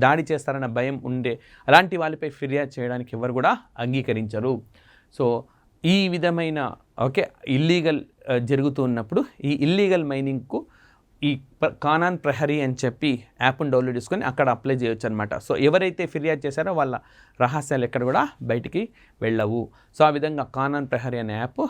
దాడి చేస్తారన్న భయం ఉండే అలాంటి వాళ్ళపై ఫిర్యాదు చేయడానికి ఎవరు కూడా అంగీకరించరు. సో ఈ విధమైన ఇల్లీగల్ జరుగుతూ ఉన్నప్పుడు ఈ ఇల్లీగల్ మైనింగ్కు ఈ కానాన్ ప్రహరీ అని చెప్పి యాప్ను డౌన్లోడ్ చేసుకొని అక్కడ అప్లై చేయొచ్చు అనమాట. సో ఎవరైతే ఫిర్యాదు చేశారో వాళ్ళ రహస్యాలు ఎక్కడ కూడా బయటికి వెళ్ళవు. సో ఆ విధంగా కానాన్ ప్రహరీ అనే యాప్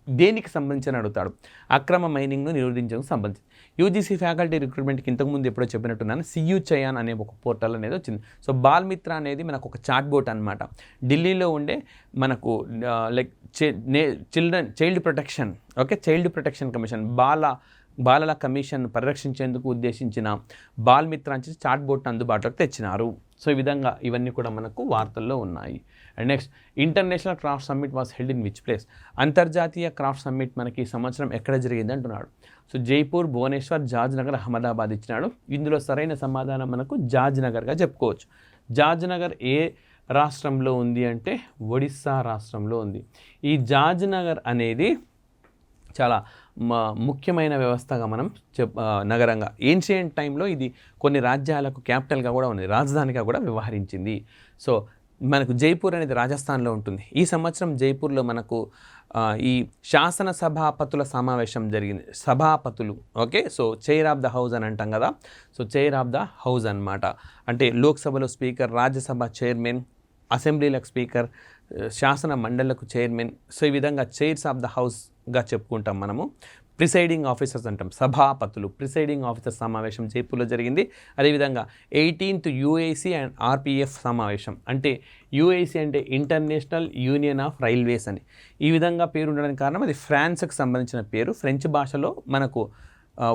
దేనికి సంబంధించి అడుగుతాడు, అక్రమ మైనింగ్ను నిరోధించడానికి సంబంధించి. యూజీసీ ఫ్యాకల్టీ రిక్రూట్మెంట్కి ఇంతకుముందు ఎప్పుడో చెప్పినట్టున్నాను, సియూ చయాన్ అనే ఒక పోర్టల్ అనేది వచ్చింది. సో బాల్మిత్ర అనేది మనకు ఒక చాట్ బోట్ అనమాట. ఢిల్లీలో ఉండే మనకు చైల్డ్ ప్రొటెక్షన్ కమిషన్ బాలల కమిషన్ పరిరక్షించేందుకు ఉద్దేశించిన బాల్మిత్ర అని చాట్ బోట్ అందుబాటులోకి తెచ్చినారు. సో ఈ విధంగా ఇవన్నీ కూడా మనకు వార్తల్లో ఉన్నాయి. And next international craft summit was held in which place, అంతర్జాతీయ క్రాఫ్ట్ సమ్మిట్ మనకి ఈ సంవత్సరం ఎక్కడ జరిగింది అంటున్నాడు. సో జైపూర్, భువనేశ్వర్, జార్జ్ నగర్, అహ్మదాబాద్ ఇచ్చినాడు. ఇందులో సరైన సమాధానం మనకు జార్జ్ నగర్గా చెప్పుకోవచ్చు. జార్జ్ నగర్ ఏ రాష్ట్రంలో ఉంది అంటే ఒడిస్సా రాష్ట్రంలో ఉంది. ఈ జార్జ్ నగర్ అనేది చాలా ముఖ్యమైన వ్యవస్థగా మనం నగరంగా ఏన్షియంట్ టైంలో ఇది కొన్ని రాజ్యాలకు క్యాపిటల్గా కూడా ఉంది, రాజధానిగా కూడా వ్యవహరించింది. సో మనకు జైపూర్ అనేది రాజస్థాన్లో ఉంటుంది. ఈ సంవత్సరం జైపూర్లో మనకు ఈ శాసన సభాపతుల సమావేశం జరిగింది. సభాపతులు, okay. So chair of the house అని అంటాం కదా. So chair of the house అన్నమాట. అంటే లోక్సభలో స్పీకర్, రాజ్యసభ చైర్మన్, అసెంబ్లీలకు స్పీకర్, శాసన మండళ్లకు చైర్మన్. సో ఈ విధంగా చైర్స్ ఆఫ్ ద హౌస్గా చెప్పుకుంటాం మనము. ప్రిసైడింగ్ ఆఫీసర్స్ అంటాం, సభాపతులు. ప్రిసైడింగ్ ఆఫీసర్ సమావేశం జైపూర్లో జరిగింది. అదేవిధంగా 18th UAC అండ్ RPF సమావేశం. అంటే UAC అంటే ఇంటర్నేషనల్ యూనియన్ ఆఫ్ రైల్వేస్ అని ఈ విధంగా పేరు ఉండడానికి కారణం అది ఫ్రాన్స్కి సంబంధించిన పేరు. ఫ్రెంచ్ భాషలో మనకు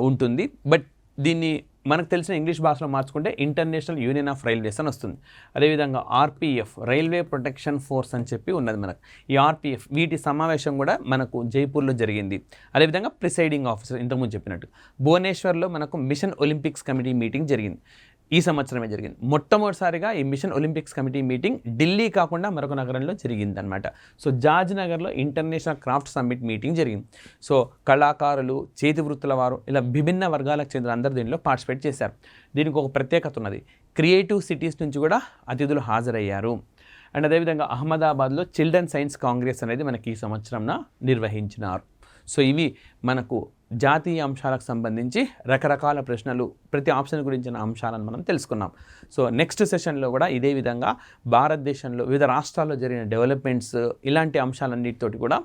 ఉంటుంది, బట్ దీన్ని మనకు తెలిసిన ఇంగ్లీష్ భాషలో మార్చుకుంటే ఇంటర్నేషనల్ యూనియన్ ఆఫ్ రైల్వేస్ అని వస్తుంది. అదేవిధంగా RPF, రైల్వే ప్రొటెక్షన్ ఫోర్స్ అని చెప్పి ఉన్నది మనకు. ఈ RPF వీటి సమావేశం కూడా మనకు జైపూర్లో జరిగింది. అదేవిధంగా ప్రిసైడింగ్ ఆఫీసర్ ఇంతకుముందు చెప్పినట్టు. భువనేశ్వర్లో మనకు మిషన్ ఒలింపిక్స్ కమిటీ మీటింగ్ జరిగింది. ఈ సంవత్సరమే జరిగింది. మొట్టమొదటిసారిగా ఈ mission olympics committee meeting Delhi కాకుండా మరొక నగరంలో జరిగిందనమాట. సో జార్జ్ నగర్లో ఇంటర్నేషనల్ క్రాఫ్ట్ సమ్మిట్ మీటింగ్ జరిగింది. సో కళాకారులు, చేతి వృత్తుల వారు, ఇలా విభిన్న వర్గాలకు చెందిన అందరూ దీనిలో పార్టిసిపేట్ చేశారు. దీనికి ఒక ప్రత్యేకత ఉన్నది. క్రియేటివ్ సిటీస్ నుంచి కూడా అతిథులు హాజరయ్యారు. అండ్ అదేవిధంగా అహ్మదాబాద్లో చిల్డ్రన్ సైన్స్ కాంగ్రెస్ అనేది మనకి ఈ సంవత్సరంన నిర్వహించినారు. సో ఇవి మనకు జాతీయ అంశాలకు సంబంధించి రకరకాల ప్రశ్నలు, ప్రతి ఆప్షన్ గురించిన అంశాలను మనం తెలుసుకున్నాం. సో నెక్స్ట్ సెషన్లో కూడా ఇదే విధంగా భారతదేశంలో వివిధ రాష్ట్రాల్లో జరిగిన డెవలప్మెంట్స్, ఇలాంటి అంశాలన్నిటితోటి కూడా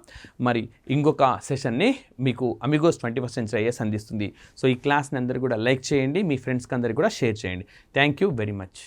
మరి ఇంకొక సెషన్ని మీకు అమిగోస్ 21st Century IAS అందిస్తుంది. సో ఈ క్లాస్ని అందరూ కూడా లైక్ చేయండి, మీ ఫ్రెండ్స్కి అందరికీ కూడా షేర్ చేయండి. Thank you very much.